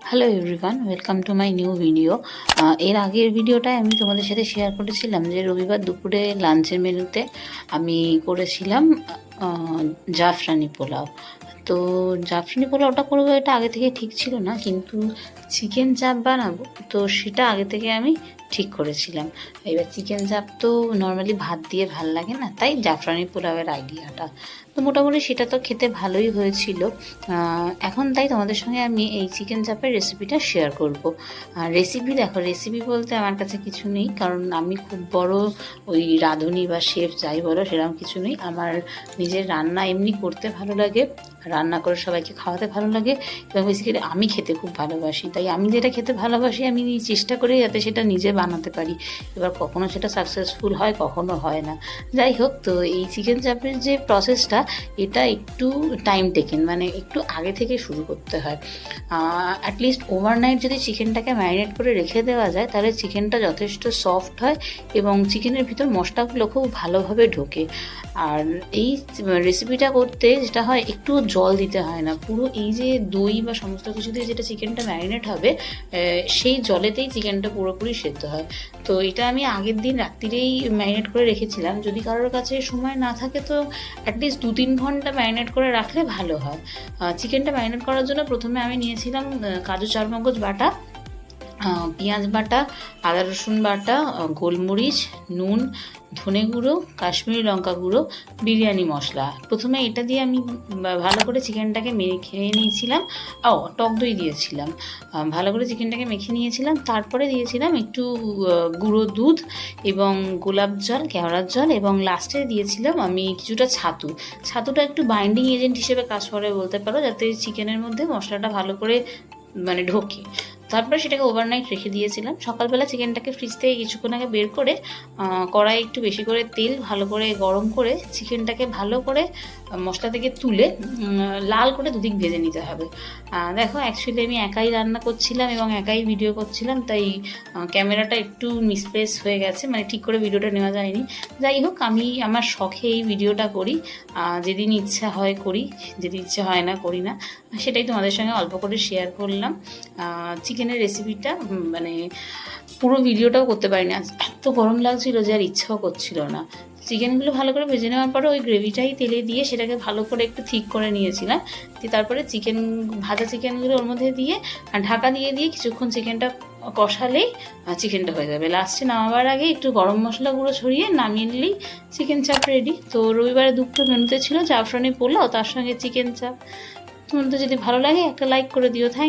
Hello everyone, welcome to my new video. এর আগের ভিডিওটায় আমি তোমাদের সাথে শেয়ার করেছিলাম যে রবিবার দুপুরে লাঞ্চের মেনুতে আমি করেছিলাম জাফরানি পোলাও। তো জাফরানি পোলাওটা করবো এটা আগে থেকে ঠিক ছিল না, কিন্তু চিকেন চাপ বানাবো তো সেটা আগে থেকে আমি ঠিক করেছিলাম। এবার চিকেন চাপ তো নর্মালি ভাত দিয়ে ভাল লাগে না, তাই জাফরানি পোলাওয়ের আইডিয়াটা তো মোটামুটি সেটা তো খেতে ভালোই হয়েছিল। এখন তাই তোমাদের সঙ্গে আমি এই চিকেন চাপের রেসিপিটা শেয়ার করব। রেসিপি বলতে আমার কাছে কিছু নেই, কারণ আমি খুব বড় ওই রাঁধুনি বা শেফ যাই বলো সেরকম কিছু নেই। আমার নিজের রান্না এমনি করতে ভালো লাগে, রান্না করে সবাইকে খাওয়াতে ভালো লাগে, এবং বেসিক্যালি আমি খেতে খুব ভালোবাসি। তাই আমি যেটা খেতে ভালোবাসি আমি চেষ্টা করি যাতে সেটা নিজে বানাতে পারি। এবার কখনো সেটা সাকসেসফুল হয়, কখনো হয় না। যাই হোক, তো এই চিকেন চাপের যে প্রসেসটা এটা একটু টাইম টেকেন, মানে একটু আগে থেকে শুরু করতে হয়। অ্যাটলিস্ট ওভারনাইট যদি চিকেনটাকে ম্যারিনেট করে রেখে দেওয়া যায় তাহলে চিকেনটা যথেষ্ট সফট হয় এবং চিকেনের ভিতর মশলাগুলো খুব ভালোভাবে ঢোকে। আর এই রেসিপিটা করতে যেটা হয়, একটু জল দিতে হয় না, পুরো এই যে দই বা সমস্ত কিছু দিয়ে যেটা চিকেনটা ম্যারিনেট হবে সেই জলেতেই চিকেনটা পুরোপুরি সেদ্ধ হয়। তো এটা আমি আগের দিন রাত্রিরেই ম্যারিনেট করে রেখেছিলাম। যদি কারোর কাছে সময় না থাকে তো অ্যাটলিস্ট 2-3 ঘন্টা ম্যারিনেট করে রাখলে ভালো হয়। চিকেনটা ম্যারিনেট করার জন্য প্রথমে আমি নিয়েছিলাম কাজু চারমগজ বাটা, পেঁয়াজ বাটা, আদা রসুন বাটা, গোলমরিচ, নুন, ধনে গুঁড়ো, কাশ্মীরি লঙ্কা গুঁড়ো, বিরিয়ানি মশলা। প্রথমে এটা দিয়ে আমি ভালো করে চিকেনটাকে মেখে নিয়েছিলাম। টক দই দিয়েছিলাম, ভালো করে চিকেনটাকে মেখে নিয়েছিলাম। তারপরে দিয়েছিলাম একটু গুঁড়ো দুধ এবং গোলাপ জল, কেওড়ার জল, এবং লাস্টে দিয়েছিলাম আমি কিছুটা ছাতুটা একটু বাইন্ডিং এজেন্ট হিসেবে কাজ করে বলতে পারো, যাতে চিকেনের মধ্যে মশলাটা ভালো করে মানে ঢোকে। তারপরে সেটাকে ওভারনাইট রেখে দিয়েছিলাম। সকালবেলা চিকেনটাকে ফ্রিজ থেকে কিছুক্ষণ আগে বের করে কড়াই একটু বেশি করে তেল ভালো করে গরম করে চিকেনটাকে ভালো করে মশলা থেকে তুলে লাল করে দুদিক ভেজে নিতে হবে। দেখো, অ্যাকচুয়ালি আমি একাই রান্না করছিলাম এবং একাই ভিডিও করছিলাম, তাই ক্যামেরাটা একটু মিসপ্লেস হয়ে গেছে, মানে ঠিক করে ভিডিওটা নেওয়া যায়নি। যাই হোক, আমি আমার শখে এই ভিডিওটা করি। যেদিন ইচ্ছা হয় করি, যেদিন ইচ্ছা হয় না করি না। সেটাই তোমাদের সঙ্গে অল্প করে শেয়ার করলাম। চিকেনের রেসিপিটা মানে পুরো ভিডিওটাও করতে পারিনি, এত গরম লাগছিল যে আর ইচ্ছাও করছিল না। চিকেনগুলো ভালো করে ভেজে নেওয়ার পরে ওই গ্রেভিটাই তেলে দিয়ে সেটাকে ভালো করে একটু ঠিক করে নিয়েছিলাম। তারপরে ভাজা চিকেনগুলো ওর মধ্যে দিয়ে ঢাকা দিয়ে কিছুক্ষণ চিকেনটা কষালেই চিকেনটা হয়ে যাবে। লাস্টে নামাবার আগে একটু গরম মশলা গুঁড়ো ছড়িয়ে নামিয়ে নিলেই চিকেন চাপ রেডি। তো রবিবারে দুপুরে মেনুতে ছিল জাফরানি পোলাও, তার সঙ্গে চিকেন চাপ। তোমাদের যদি ভালো লাগে একটা লাইক করে দিও। থ্যাংক